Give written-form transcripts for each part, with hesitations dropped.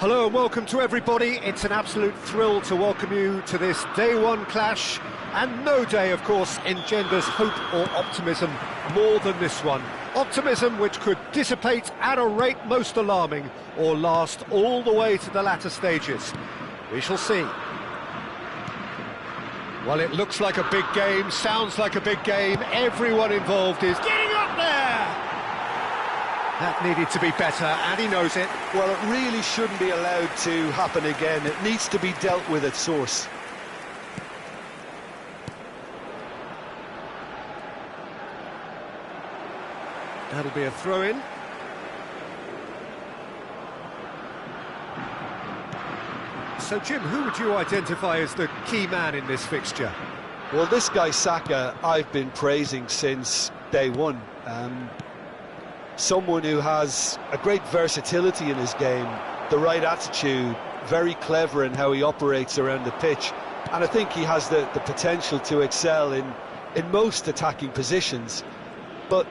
Hello and welcome to everybody. It's an absolute thrill to welcome you to this day one clash, and no day, of course, engenders hope or optimism more than this one. Optimism which could dissipate at a rate most alarming or last all the way to the latter stages. We shall see. Well, it looks like a big game, sounds like a big game. Everyone involved is getting up there! That needed to be better, and he knows it. Well, it really shouldn't be allowed to happen again. It needs to be dealt with at source. That'll be a throw-in. So, Jim, who would you identify as the key man in this fixture? Well, this guy, Saka, I've been praising since day one. Someone who has a great versatility in his game, the right attitude, very clever in how he operates around the pitch, and I think he has the potential to excel in most attacking positions. But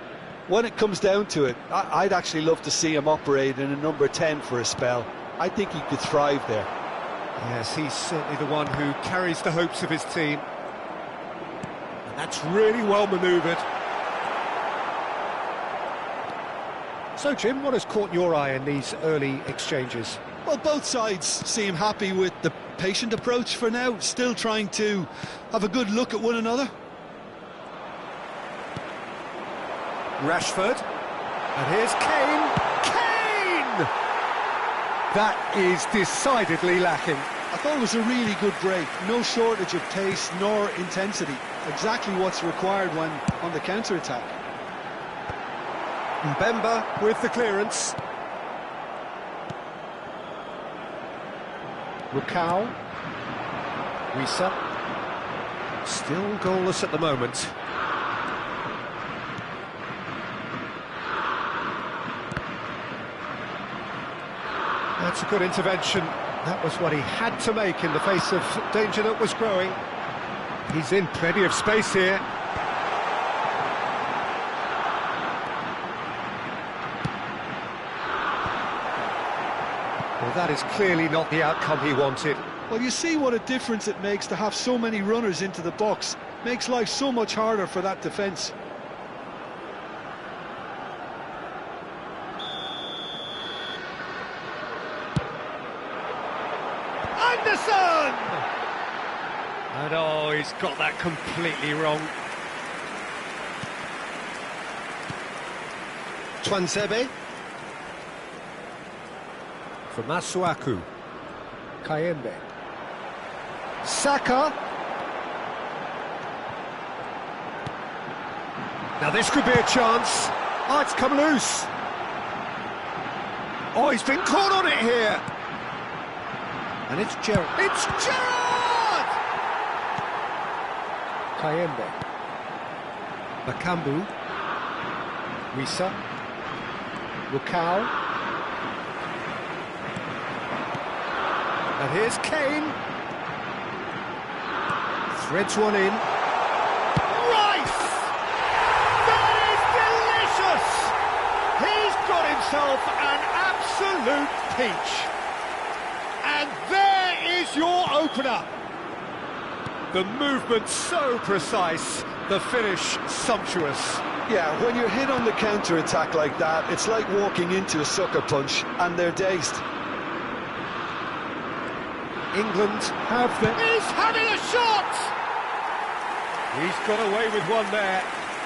when it comes down to it, I'd actually love to see him operate in a number 10 for a spell. I think he could thrive there. Yes, he's certainly the one who carries the hopes of his team. And that's really well manoeuvred. So, Jim, what has caught your eye in these early exchanges? Well, both sides seem happy with the patient approach for now, still trying to have a good look at one another. Rashford, and here's Kane. Kane! That is decidedly lacking. I thought it was a really good break, no shortage of pace nor intensity, exactly what's required when on the counter-attack. Mbemba with the clearance. Rukau. Wisa. Still goalless at the moment. That's a good intervention. That was what he had to make in the face of danger that was growing. He's in plenty of space here. Well, that is clearly not the outcome he wanted. Well, you see what a difference it makes to have so many runners into the box. Makes life so much harder for that defence. Anderson! And oh, he's got that completely wrong. Twansebe. For Masuaku. Kayembe. Saka. Now this could be a chance. Oh, it's come loose. Oh, he's been caught on it here. And it's Gerrard. It's Gerrard! Kayembe. Bakambu. Risa. Rukau. And here's Kane. Threads one in. Rice! That is delicious! He's got himself an absolute peach. And there is your opener. The movement so precise, the finish sumptuous. Yeah, when you're hit on the counter-attack like that, it's like walking into a sucker punch, and they're dazed. England have the... He's having a shot! He's got away with one there.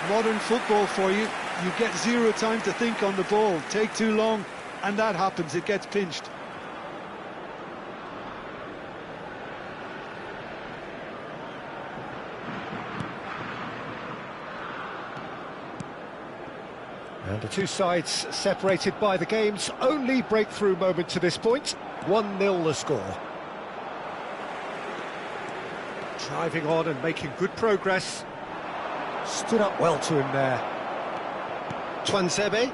Modern football for you. You get zero time to think on the ball. Take too long, and that happens. It gets pinched. And the two sides separated by the game's only breakthrough moment to this point. 1-0 the score. Driving on and making good progress. Stood up well to him there. Tuanzebe.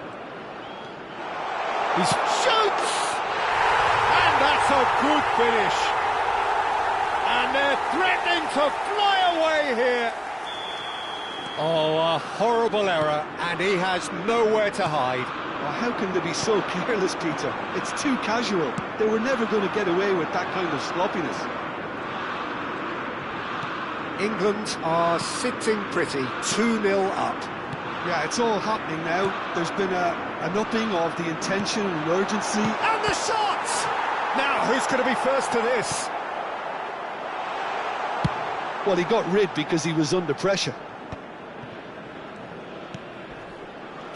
He shoots! And that's a good finish. And they're threatening to fly away here. Oh, a horrible error, and he has nowhere to hide. Oh, how can they be so careless, Peter? It's too casual. They were never going to get away with that kind of sloppiness. England are sitting pretty, 2-0 up. Yeah, it's all happening now. There's been an upping of the intention and urgency. And the shot! Now, who's going to be first to this? Well, he got rid because he was under pressure.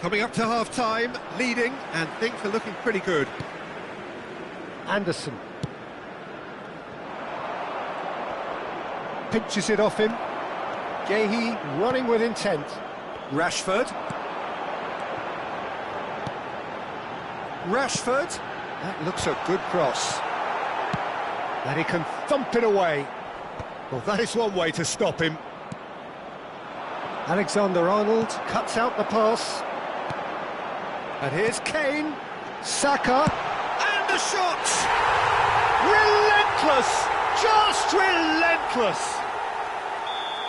Coming up to half-time, leading, and things are looking pretty good. Anderson. Pinches it off him. Gehi running with intent. Rashford. Rashford. That looks a good cross. And he can thump it away. Well, that is one way to stop him. Alexander-Arnold cuts out the pass. And here's Kane. Saka. And the shot! Relentless! Just relentless!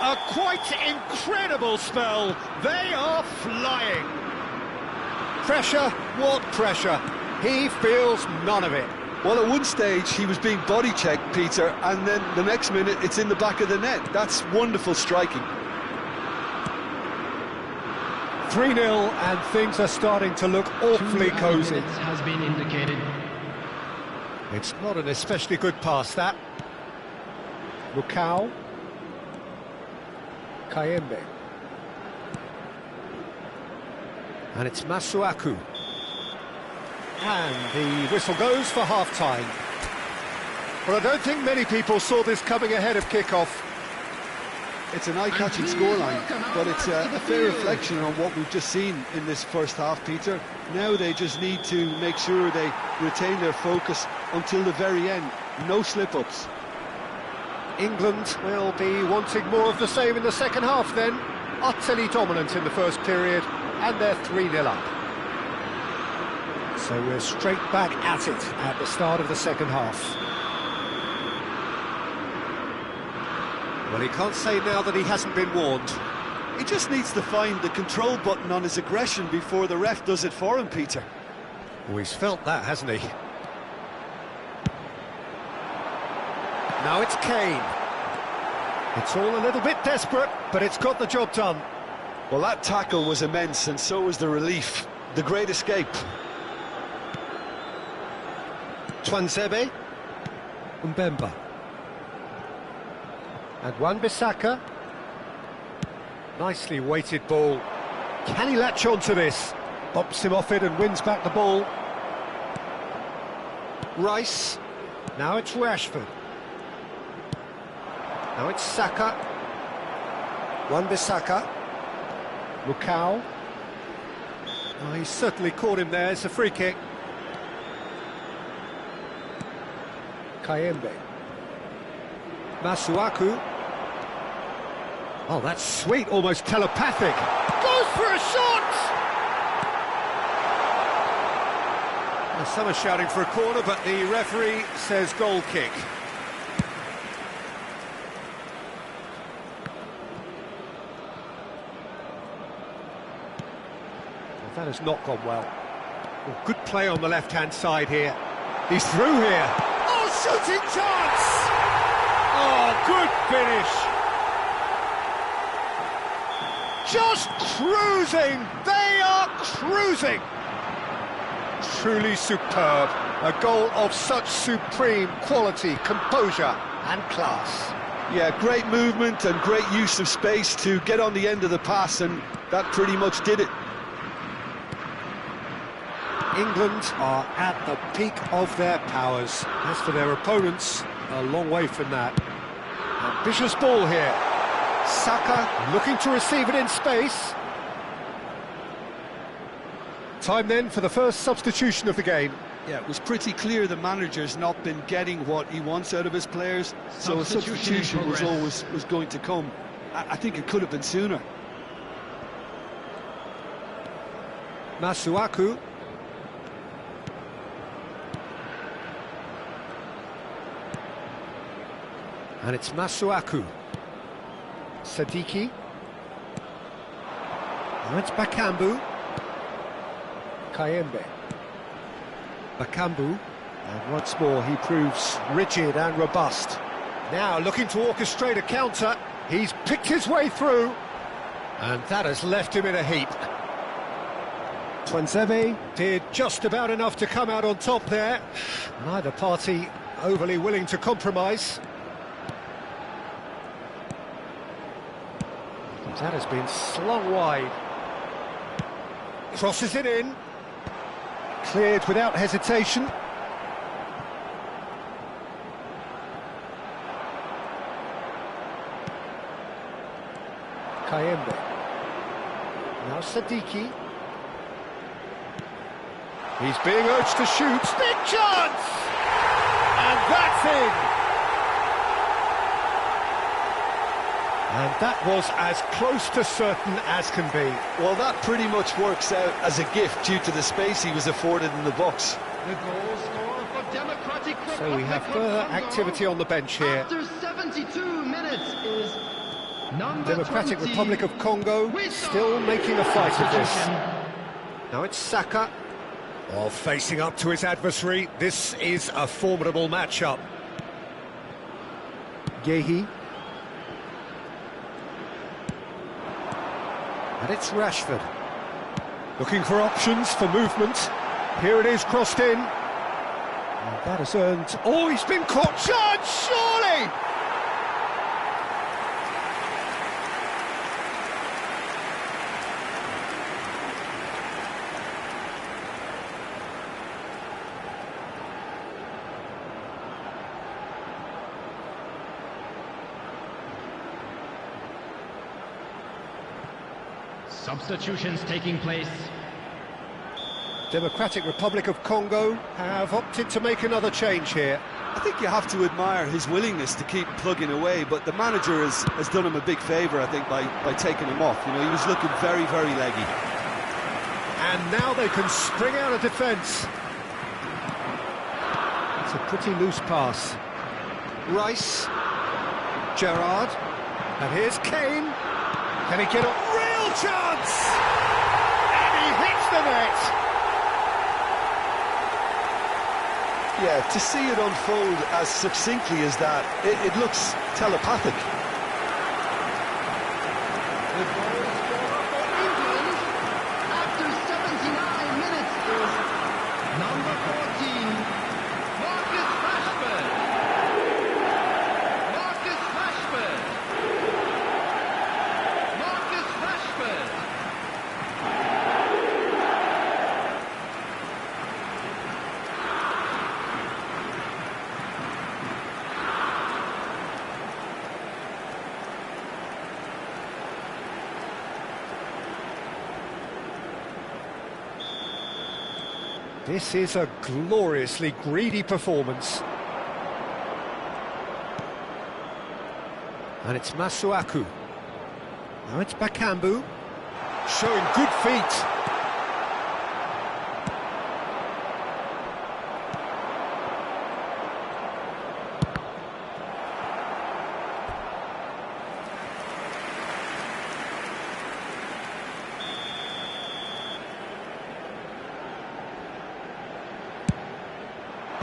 A quite incredible spell. They are flying. Pressure? What pressure? He feels none of it. Well, at one stage, he was being body-checked, Peter, and then the next minute, it's in the back of the net. That's wonderful striking. 3-0, and things are starting to look awfully cosy. Has been indicated. It's not an especially good pass, that. Rukau. Kayembe. And it's Masuaku. And the whistle goes for half-time. Well, I don't think many people saw this coming ahead of kick-off. It's an eye-catching scoreline, but it's a fair reflection on what we've just seen in this first half, Peter. Now they just need to make sure they retain their focus until the very end. No slip-ups. England will be wanting more of the same in the second half then. Utterly dominant in the first period, and they're 3-0 up. So we're straight back at it at the start of the second half. Well, he can't say now that he hasn't been warned. He just needs to find the control button on his aggression before the ref does it for him, Peter. Oh, he's felt that, hasn't he? Now it's Kane. It's all a little bit desperate, but it's got the job done. Well, that tackle was immense, and so was the relief. The great escape. Tuanzebe. Mbemba. And Wan-Bissaka. Nicely weighted ball. Can he latch on to this? Bops him off it and wins back the ball. Rice. Now it's Rashford. Now it's Saka. Wan-Bissaka. Lukau. Oh, he's certainly caught him there. It's a free kick. Kayembe. Masuaku. Oh, that's sweet, almost telepathic. Goes for a shot! Well, some are shouting for a corner, but the referee says goal kick. Well, that has not gone well. Well, good play on the left-hand side here. He's through here. Oh, shooting chance! Oh, good finish. Just cruising! They are cruising! Truly superb. A goal of such supreme quality, composure and class. Yeah, great movement and great use of space to get on the end of the pass, and that pretty much did it. England are at the peak of their powers. As for their opponents, a long way from that. Ambitious ball here. Saka looking to receive it in space. Time then for the first substitution of the game. Yeah, it was pretty clear the manager's not been getting what he wants out of his players, so a substitution was going to come. I think it could have been sooner. Masuaku. And it's Masuaku. Sadiki. Now it's Bakambu. Kayembe. Bakambu. And once more he proves rigid and robust. Now looking to orchestrate a counter. He's picked his way through. And that has left him in a heap. Tuanzebe did just about enough to come out on top there. Neither party overly willing to compromise. That has been slung wide. Crosses it in. Cleared without hesitation. Kayembe. Now Sadiki. He's being urged to shoot. Big chance! And that's in! And that was as close to certain as can be. Well, that pretty much works out as a gift due to the space he was afforded in the box. The goal scorer for Democratic Republic So we have further activity on the bench here. After 72 minutes is number Democratic 20, Republic of Congo still making a fight of this. Now it's Saka. Oh, facing up to his adversary. This is a formidable matchup. Gehi. And it's Rashford. Looking for options for movement. Here it is, crossed in. And that has earned... Oh, he's been caught! Chance, surely! Substitutions taking place. Democratic Republic of Congo have opted to make another change here. I think you have to admire his willingness to keep plugging away, but the manager has done him a big favour, I think, by taking him off. You know, he was looking very, very leggy. And now they can spring out of defence. It's a pretty loose pass. Rice. Gerrard. And here's Kane. Can he get a real chance? And he hits the net. Yeah, to see it unfold as succinctly as that, it looks telepathic. The goal scorer for England after 79 minutes is number 14, Marcus Rashford. Marcus Rashford. Marcus Rashford. This is a gloriously greedy performance. And it's Masuaku. Now it's Bakambu, showing good feet.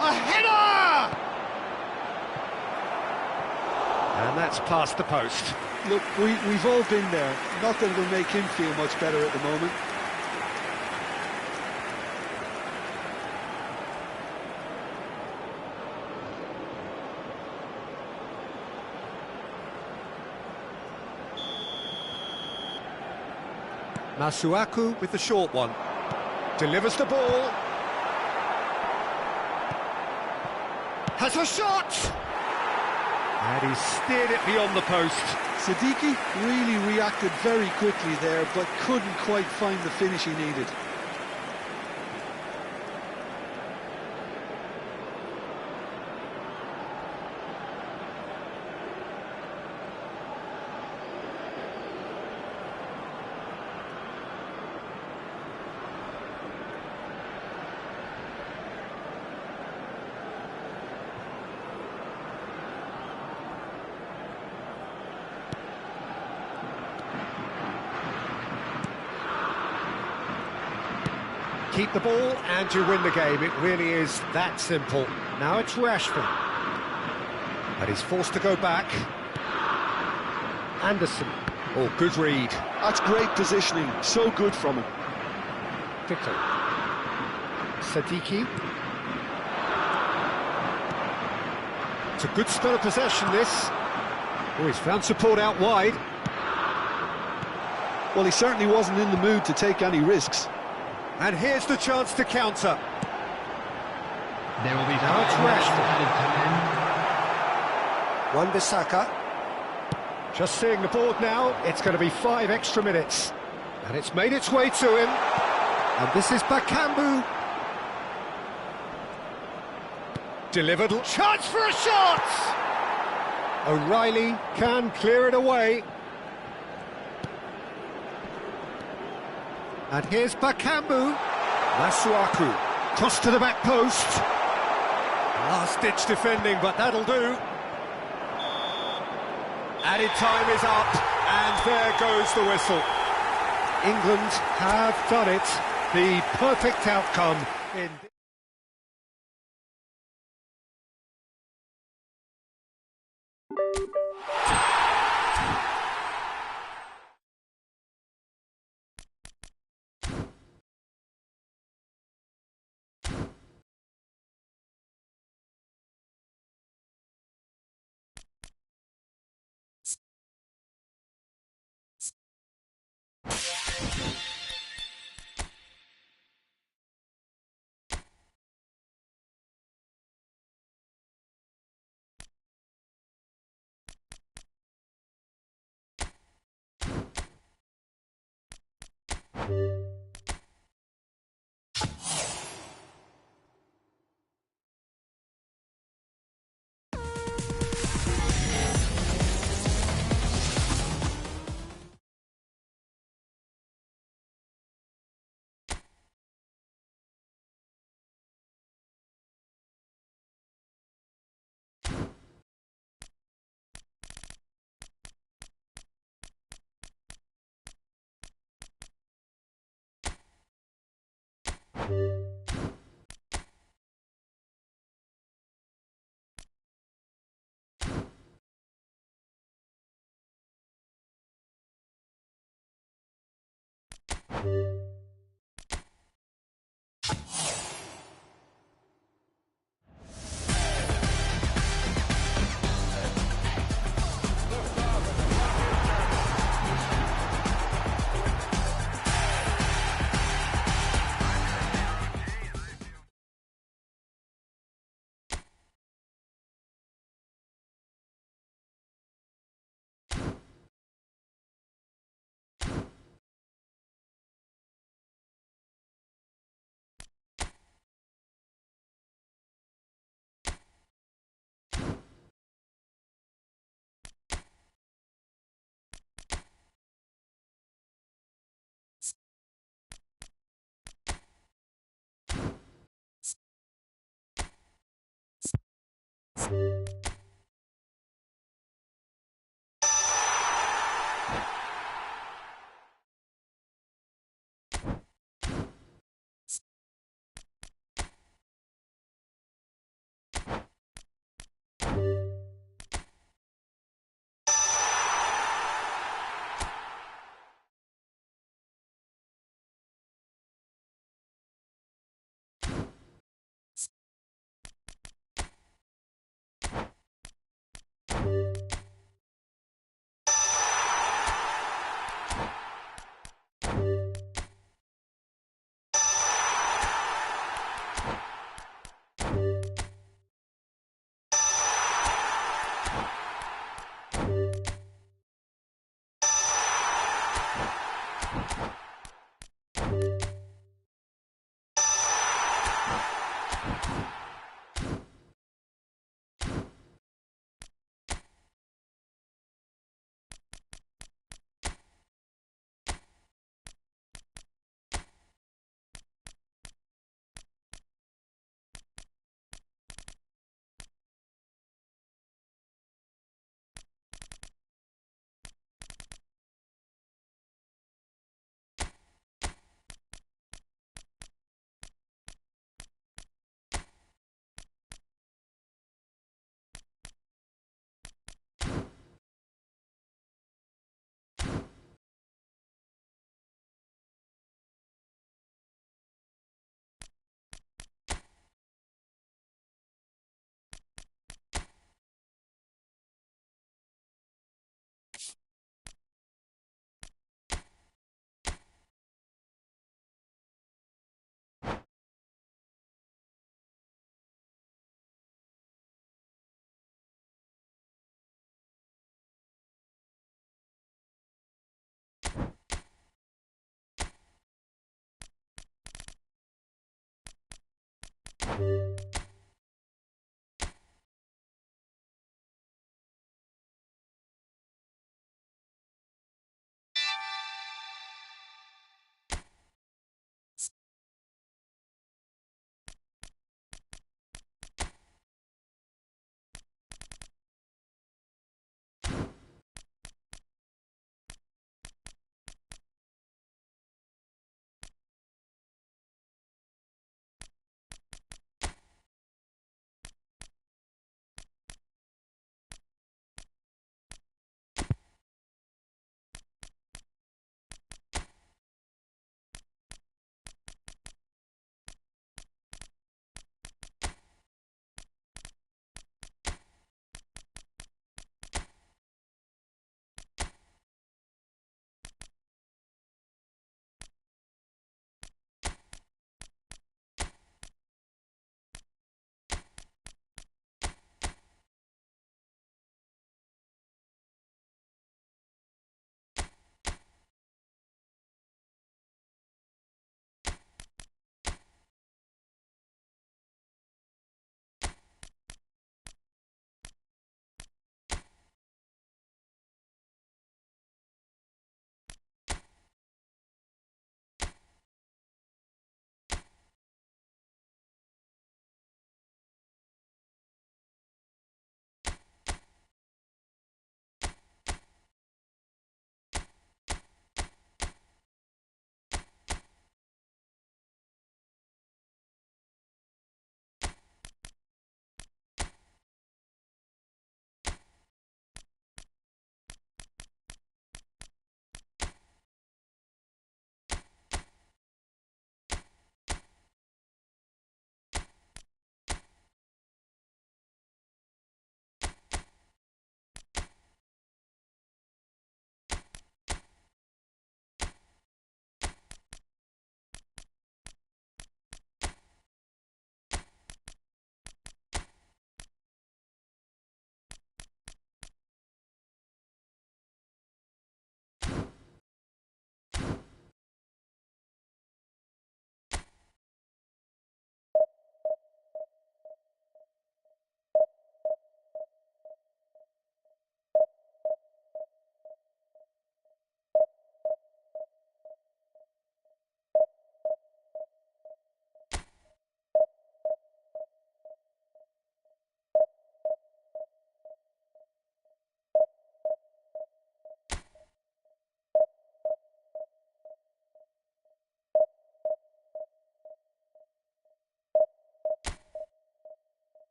A header! And that's past the post. Look, we've all been there. Not that it'll make him feel much better at the moment. Masuaku with the short one. Delivers the ball. Has a shot! And he steered it beyond the post. Siddiqui really reacted very quickly there, but couldn't quite find the finish he needed. Keep the ball and you win the game. It really is that simple. Now it's Rashford. And he's forced to go back. Anderson. Oh, good read. That's great positioning, so good from him. Victor. Sadiki. It's a good spell of possession, this. Oh, he's found support out wide. Well, he certainly wasn't in the mood to take any risks. And here's the chance to counter. There will be Now it's Rashford. added Wan-Bissaka. Just seeing the board now, it's going to be 5 extra minutes. And it's made its way to him. And this is Bakambu. Delivered. Chance for a shot! O'Reilly can clear it away. And here's Bakambu. Masuaku. Cross to the back post. Last-ditch defending, but that'll do. Added time is up, and there goes the whistle. England have done it. The perfect outcome in...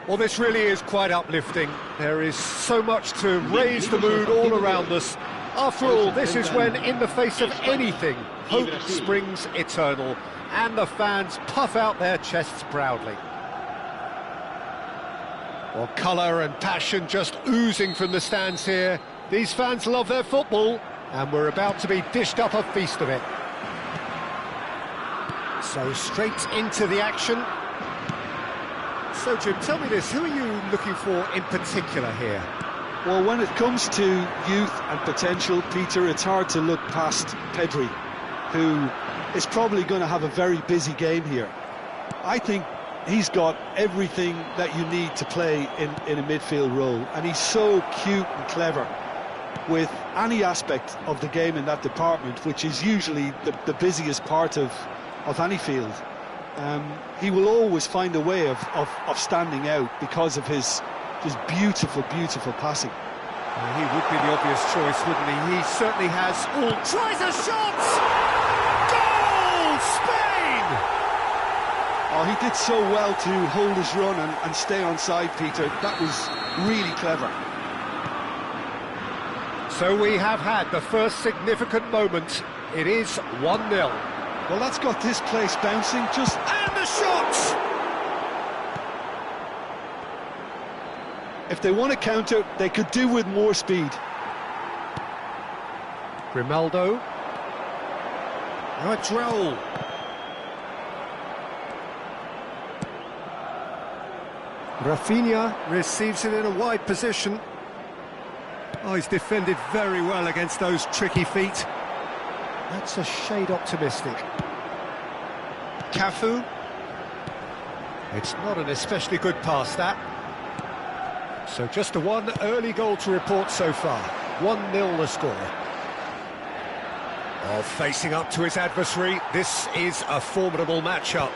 Well, this really is quite uplifting. There is so much to raise the mood all around us. After all, this is when, in the face of anything, hope springs eternal, and the fans puff out their chests proudly. Well, colour and passion just oozing from the stands here. These fans love their football, and we're about to be dished up a feast of it. So straight into the action. So, Jim, tell me this, who are you looking for in particular here? Well, when it comes to youth and potential, Peter, it's hard to look past Pedri, who is probably going to have a very busy game here. I think he's got everything that you need to play in a midfield role, and he's so cute and clever with any aspect of the game in that department, which is usually the busiest part of any field. He will always find a way of standing out because of his just beautiful passing. He would be the obvious choice, wouldn't he? He certainly has all... Tries a shot! Goal! Spain! Oh, he did so well to hold his run and stay onside, Peter. That was really clever. So we have had the first significant moment. It is 1-0. Well, that's got this place bouncing just... And the shot! If they want to counter, they could do with more speed. Grimaldo. Now a Droll. Rafinha receives it in a wide position. Oh, he's defended very well against those tricky feet. That's a shade optimistic. Cafu. It's not an especially good pass, that. So just a one early goal to report so far. 1-0 the score. Oh, facing up to his adversary, this is a formidable matchup.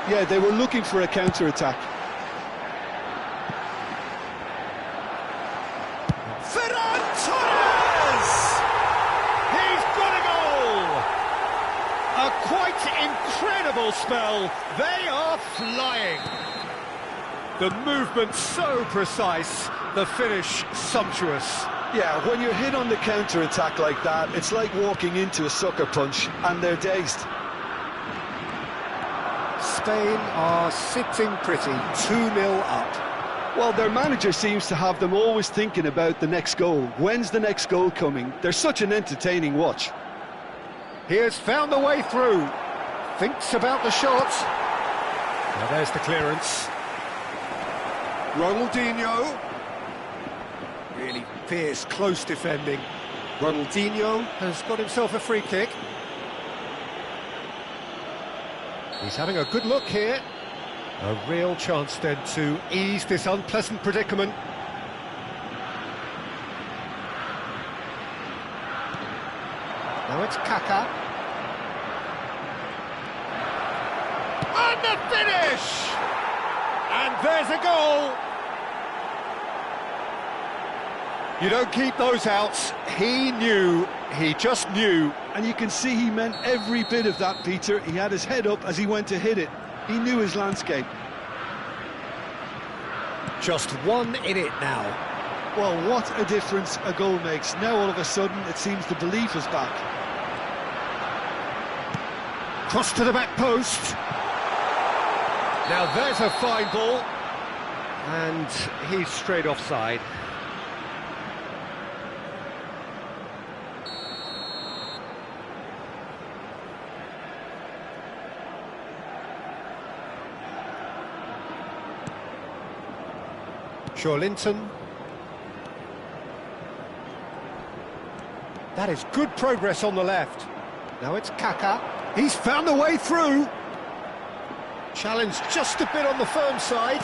Yeah, they were looking for a counter-attack. Ferran Torres! He's got a goal! A quite incredible spell. They are flying. The movement so precise, the finish sumptuous. Yeah, when you're hit on the counter-attack like that, it's like walking into a sucker punch, and they're dazed. Spain are sitting pretty, 2-0 up. Well, their manager seems to have them always thinking about the next goal. When's the next goal coming? They're such an entertaining watch. He has found the way through. Thinks about the shot. Now there's the clearance. Ronaldinho. Really fierce, close defending. Ronaldinho has got himself a free kick. He's having a good look here. A real chance then to ease this unpleasant predicament. Now it's Kaká. And the finish! And there's a goal! You don't keep those outs. He knew, he just knew. And you can see he meant every bit of that, Peter. He had his head up as he went to hit it. He knew his landscape. Just one in it now. Well, what a difference a goal makes. Now all of a sudden it seems the belief is back. Cross to the back post. Now there's a fine ball. And he's straight offside. Linton. That is good progress on the left. Now it's Kaká. He's found a way through. Challenge just a bit on the firm side.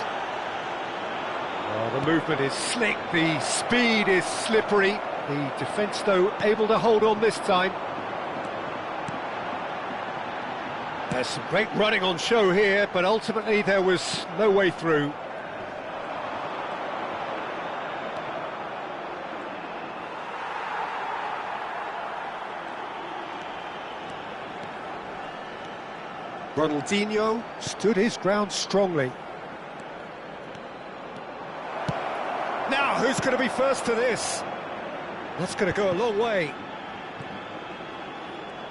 Oh, the movement is slick, the speed is slippery. The defence, though, able to hold on this time. There's some great running on show here, but ultimately there was no way through. Ronaldinho stood his ground strongly. who's going to be first to this? That's going to go a long way.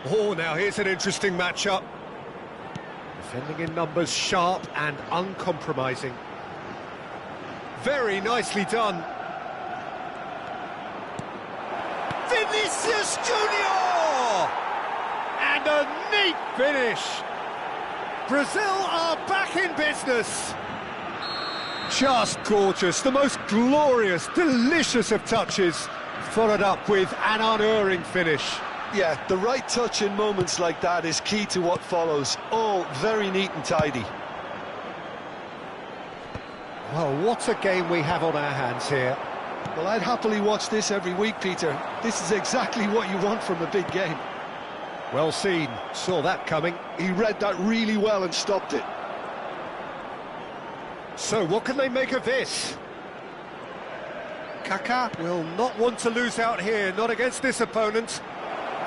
Oh, now here's an interesting matchup. Defending in numbers, sharp and uncompromising. Very nicely done. Vinicius Junior! And a neat finish. Brazil are back in business. Just gorgeous, the most glorious, delicious of touches, followed up with an unerring finish. Yeah, the right touch in moments like that is key to what follows. All very neat and tidy. Well, what a game we have on our hands here. Well, I'd happily watch this every week, Peter. This is exactly what you want from a big game. Well seen, saw that coming. He read that really well and stopped it. So what can they make of this? Kaká will not want to lose out here, not against this opponent.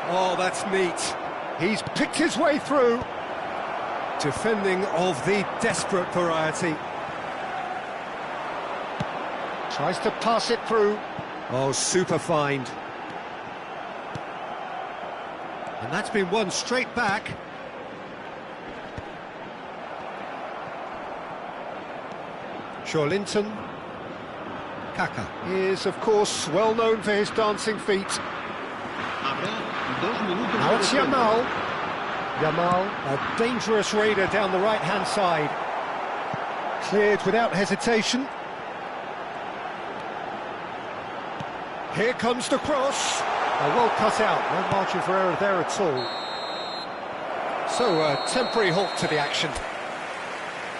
Oh, that's neat. He's picked his way through. Defending of the desperate variety. Tries to pass it through. Oh, super find. And that's been won straight back. Linton. Kaká is, of course, well known for his dancing feet. Now it's Yamal. Yamal, a dangerous raider down the right-hand side. Cleared without hesitation. Here comes the cross. Well cut out, no margin for error there at all. So, a temporary halt to the action.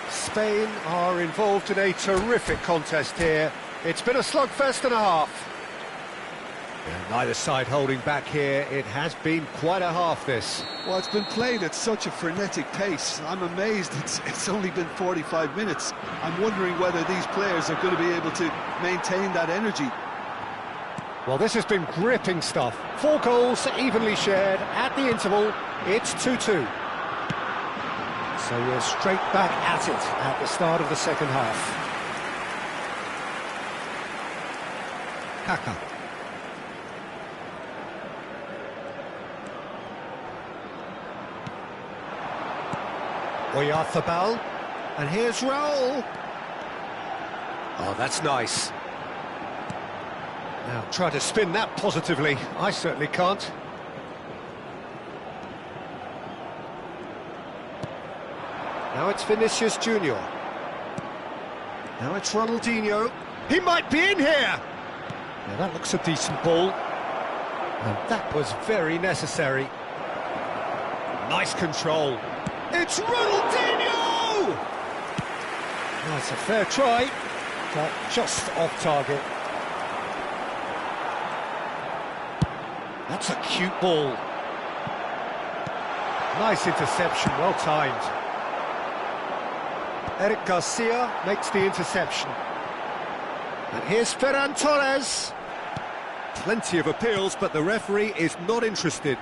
Spain are involved in a terrific contest here. It's been a slugfest and a half. And neither side holding back here. It has been quite a half, this. Well, it's been played at such a frenetic pace. I'm amazed it's only been 45 minutes. I'm wondering whether these players are going to be able to maintain that energy. Well, this has been gripping stuff. 4 goals evenly shared at the interval. It's 2-2. So we're straight back at it at the start of the second half. Kaká. Oyarzabal. And here's Raul. Oh, that's nice. Now, try to spin that positively. I certainly can't. Now it's Vinicius Junior. Now it's Ronaldinho. He might be in here! Now that looks a decent ball. And that was very necessary. Nice control. It's Ronaldinho! Well, it's a fair try, but just off target. That's a cute ball. Nice interception, well timed. Eric Garcia makes the interception. And here's Ferran Torres. Plenty of appeals, but the referee is not interested.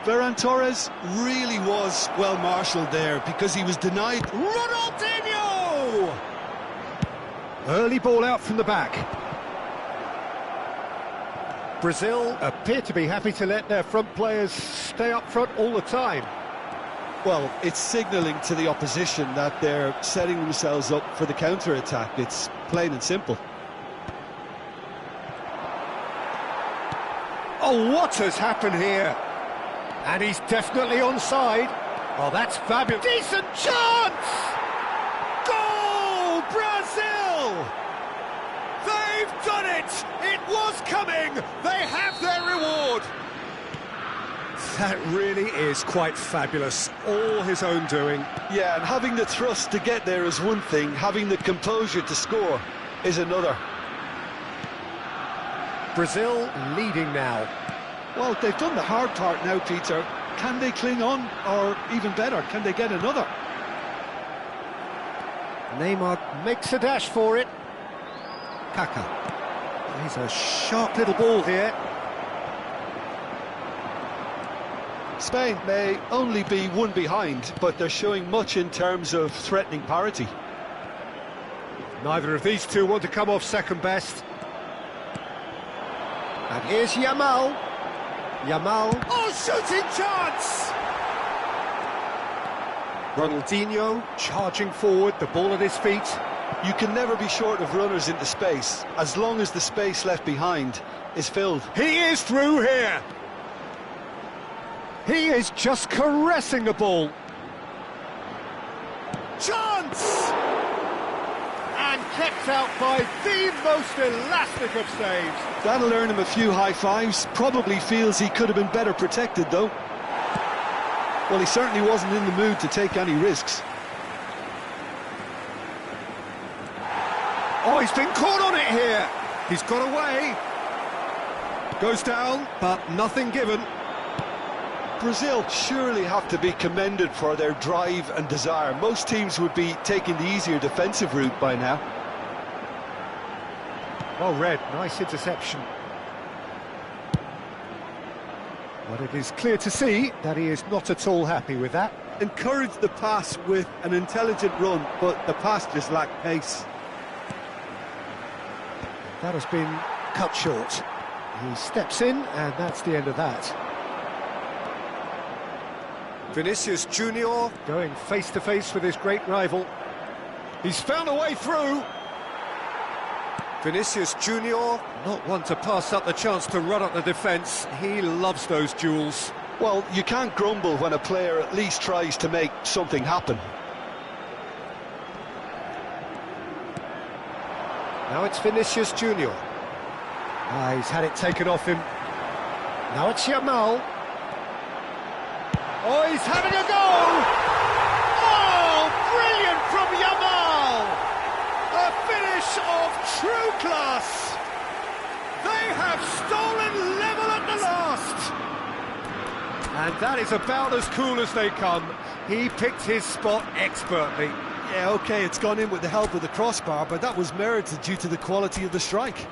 Ferran Torres really was well marshalled there because he was denied. Ronaldinho! Early ball out from the back. Brazil appear to be happy to let their front players stay up front all the time. Well, it's signalling to the opposition that they're setting themselves up for the counter-attack. It's plain and simple. Oh, what has happened here? And he's definitely onside. Oh, that's fabulous. Decent chance! Goal, Brazil! They've done it! It was coming! They have their reward! That really is quite fabulous. All his own doing. Yeah, and having the thrust to get there is one thing, having the composure to score is another. Brazil leading now. Well, they've done the hard part now, Peter. Can they cling on, or even better, can they get another? Neymar makes a dash for it. Kaká. He's a sharp little ball here. Spain may only be one behind, but they're showing much in terms of threatening parity. Neither of these two want to come off second best. And here's Yamal. Yamal. Oh, shooting chance! Ronaldinho charging forward, the ball at his feet. You can never be short of runners into space, as long as the space left behind is filled. He is through here. He is just caressing the ball. Chance! And kept out by the most elastic of saves. That'll earn him a few high fives. Probably feels he could have been better protected, though. Well, he certainly wasn't in the mood to take any risks. Oh, he's been caught on it here. He's got away. Goes down, but nothing given. Brazil surely have to be commended for their drive and desire. Most teams would be taking the easier defensive route by now. Well read, nice interception. But it is clear to see that he is not at all happy with that. Encouraged the pass with an intelligent run, but the pass just lacked pace. That has been cut short. He steps in, and that's the end of that. Vinicius Junior going face-to-face with his great rival. He's found a way through. Vinicius Junior, not one to pass up the chance to run up the defence. He loves those duels. Well, you can't grumble when a player at least tries to make something happen. Now it's Vinicius Junior. He's had it taken off him. Now it's Yamal. Oh, he's having a go! Oh, brilliant from Yamal! A finish of true class! They have stolen level at the last! And that is about as cool as they come. He picked his spot expertly. Yeah, OK, it's gone in with the help of the crossbar, but that was merited due to the quality of the strike.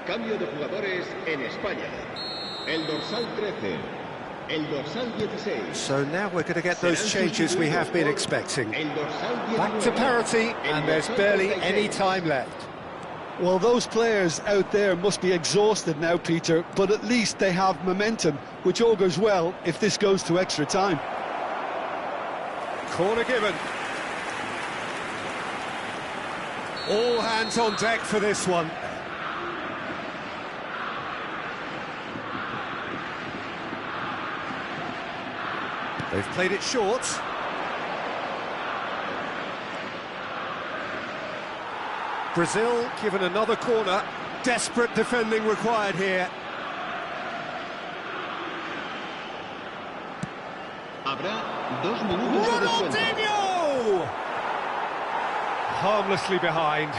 Cambio de jugadores en España. El dorsal 13. El dorsal 16. So now we're going to get those changes we have been expecting. Back to parity, and there's barely any time left. Well, those players out there must be exhausted now, Peter, but at least they have momentum, which augurs well if this goes to extra time. Corner given. All hands on deck for this one. They've played it short. Brazil given another corner. Desperate defending required here. Habrá 2 minutos de descuento. Ronaldinho! Harmlessly behind.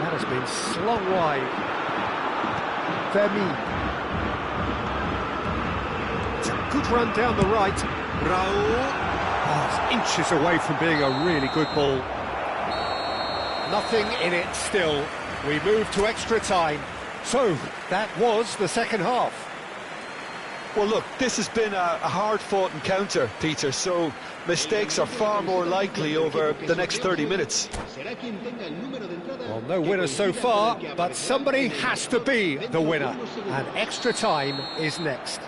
That has been slung wide. Femi. It's a good run down the right. Raul. Oh, it's inches away from being a really good ball. Nothing in it still. We move to extra time. So, that was the second half. Well, look, this has been a hard-fought encounter, Peter, so mistakes are far more likely over the next 30 minutes. Well, no winner so far, but somebody has to be the winner. And extra time is next.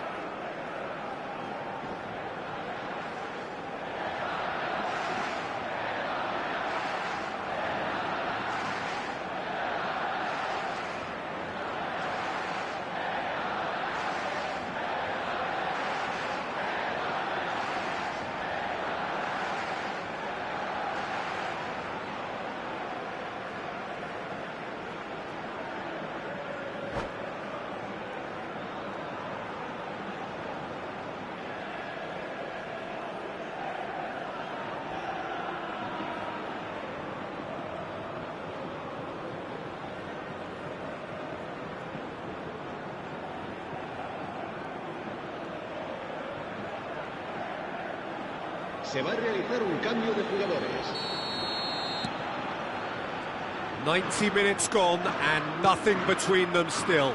Se va a realizar un cambio de jugadores. 90 minutes gone and nothing between them still.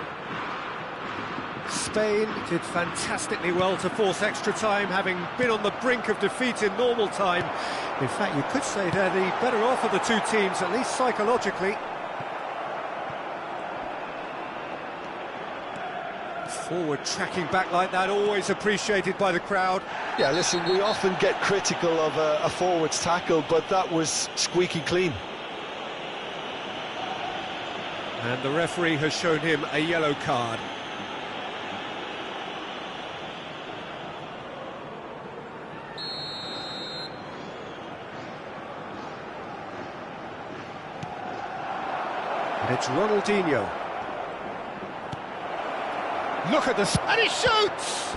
Spain did fantastically well to force extra time, having been on the brink of defeat in normal time. In fact, you could say they're the better off of the two teams, at least psychologically. Forward tracking back like that, always appreciated by the crowd. Yeah, listen, we often get critical of a forward's tackle, but that was squeaky clean. And the referee has shown him a yellow card. And it's Ronaldinho. Look at this, and he shoots!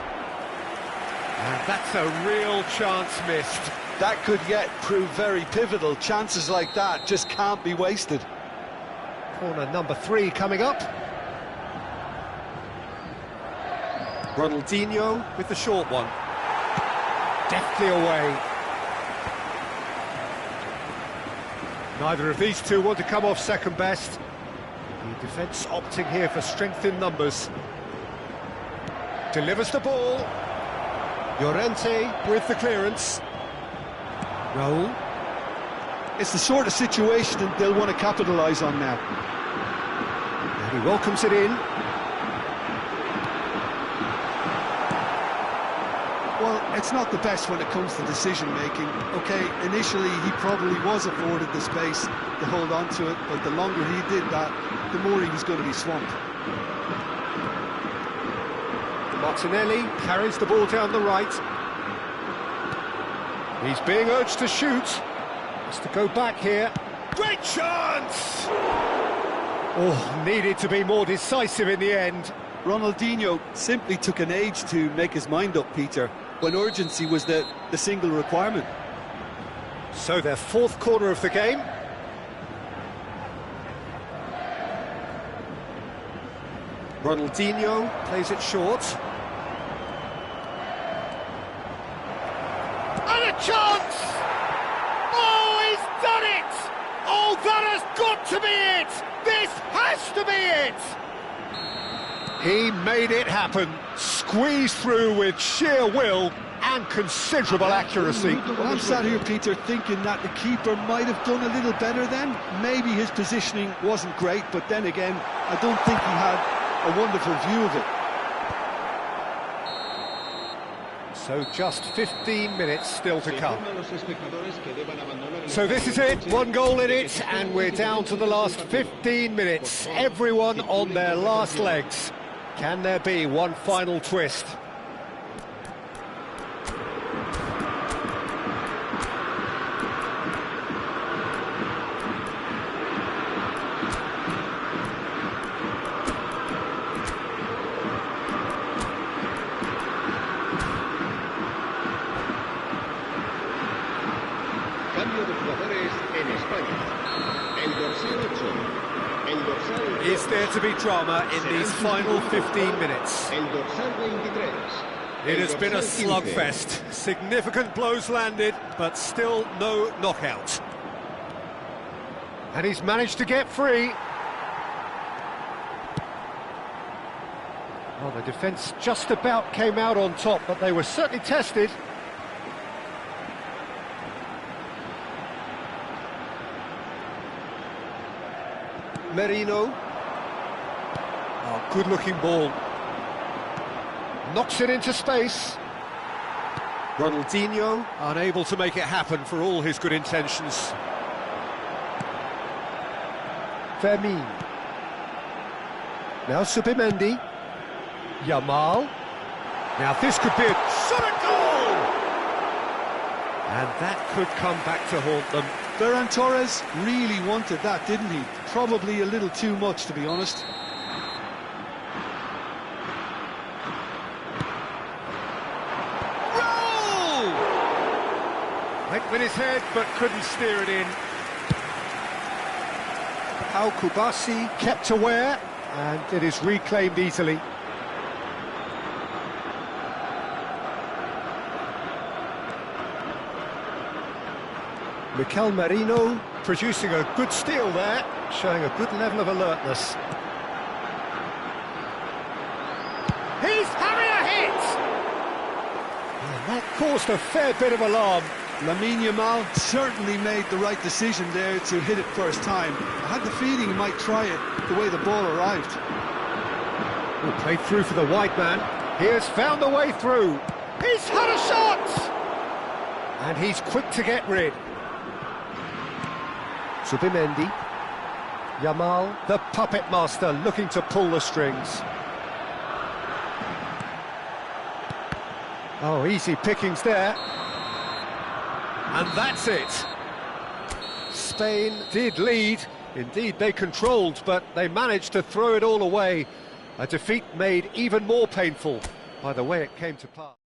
And that's a real chance missed. That could yet prove very pivotal. Chances like that just can't be wasted. Corner number 3 coming up. Ronaldinho with the short one. Deftly away. Neither of these two want to come off second best. The defence opting here for strength in numbers. Delivers the ball. Llorente with the clearance. Raul. It's the sort of situation that they'll want to capitalise on now. And he welcomes it in. Well, it's not the best when it comes to decision-making. OK, initially he probably was afforded the space to hold on to it, but the longer he did that, the more he was going to be swamped. Martinelli carries the ball down the right. He's being urged to shoot. Has to go back here. Great chance! Oh, needed to be more decisive in the end. Ronaldinho simply took an age to make his mind up, Peter, when urgency was the single requirement. So their fourth corner of the game. Ronaldinho plays it short. And a chance! Oh, he's done it! Oh, that has got to be it! This has to be it! He made it happen, squeezed through with sheer will and considerable accuracy. Well, I'm sat here, Peter, thinking that the keeper might have done a little better then. Maybe his positioning wasn't great, but then again, I don't think he had a wonderful view of it. So just 15 minutes still to come. So this is it, one goal in it, and we're down to the last 15 minutes. Everyone on their last legs. Can there be one final twist? Cambio de jugadores en España. El dorsal 8. El dorsal 2. Is there to be drama in these final 15 minutes? El dorsal 23. It has been a slugfest. Significant blows landed, but still no knockout. And he's managed to get free. Well, the defence just about came out on top, but they were certainly tested. Merino. Oh, good-looking ball. Knocks it into space. Ronaldinho unable to make it happen for all his good intentions. Fermin. Now Subimendi. Yamal. Now this could be a shot at goal! And that could come back to haunt them. Ferran Torres really wanted that, didn't he? Probably a little too much, to be honest. Roll! Went with his head, but couldn't steer it in. Al Kubasi kept aware, and it is reclaimed easily. Mikel Merino producing a good steal there, showing a good level of alertness. He's having a hit! And that caused a fair bit of alarm. Lamine Yamal certainly made the right decision there to hit it first time. I had the feeling he might try it the way the ball arrived. Oh, played through for the wide man. He has found a way through. He's had a shot! And he's quick to get rid. Zubimendi. Yamal, the puppet master, looking to pull the strings. Oh, easy pickings there. And that's it. Spain did lead. Indeed, they controlled, but they managed to throw it all away. A defeat made even more painful by the way it came to pass.